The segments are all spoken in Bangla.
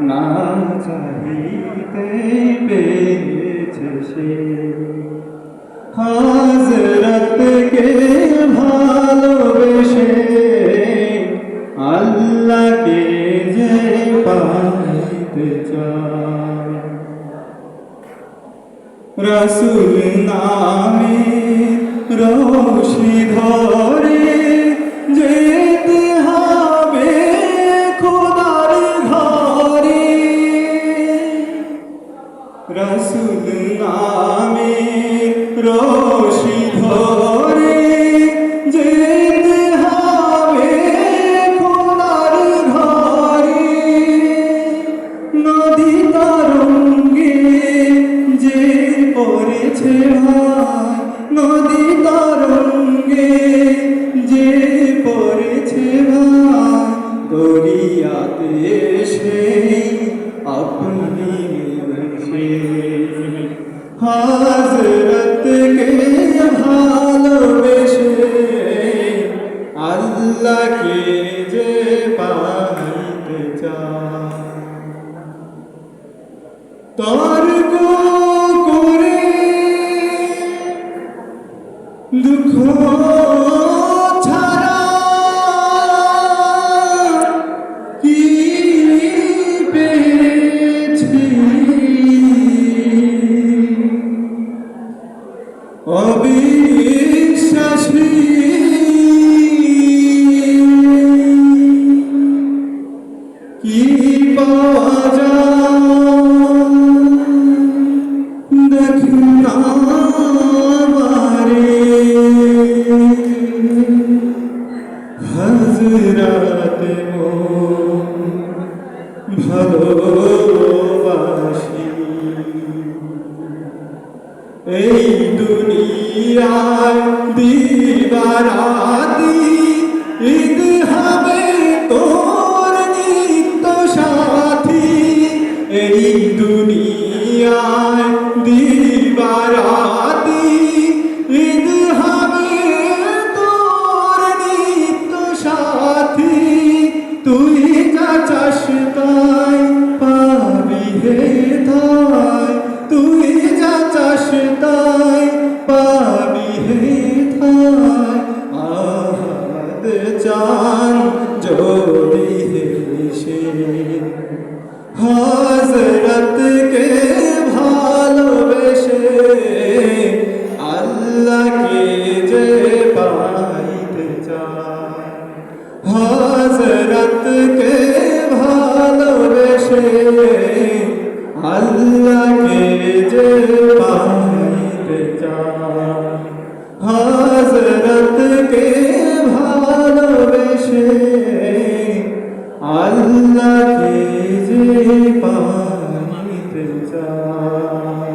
না চাহিতে পেয়েছে সে হযরতকে ভালোবেসে আল্লাহকে যে পাইতে চায়। রাসূল নামে রশি ধরে যেতে হবে খোদার ঘরে। রাসূল নামে রশি ধরে যেতে হবে খোদার ঘরে। নদী তরঙ্গে যে পড়েছে ভাই, নদী তরঙ্গে যে পড়েছে ভাই, দরিয়াতে সে আপনি মিশে হযরতকে ভালোবেসে আল্লাহকে যে পাইতে চায়। তর্ক করে দুঃখ ছাড়া কি পেয়েছি, অবিশ্বাসী কি পাওয়া যায় দেখি না বারে। হযরতে ভালোবাসি এই দুনিয়ায় দিবারাতি ঈদ হবে তোর নিত্য সাথী। এই দুনিয়ায় দিবারাতি ঈদ হবে তোর নিত্য সাথী। তুই যা চাস তাই পাবি হে তাই, তুই যা চাস তাই পাবি হে তাই। আহাদ চান যদি হেসে হযরতকে ভালোবেসে আল্লাহকে যে পাইতে চায়। হযরতকে ভালোবেসে আল্লাহকে যে পাইতে চায়। হযরতকে ভালোবেসে আল্লাহকে যে পাইতে চায়।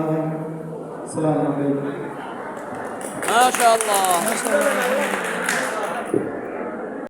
আসসালামু আলাইকুম। মাশাআল্লাহ।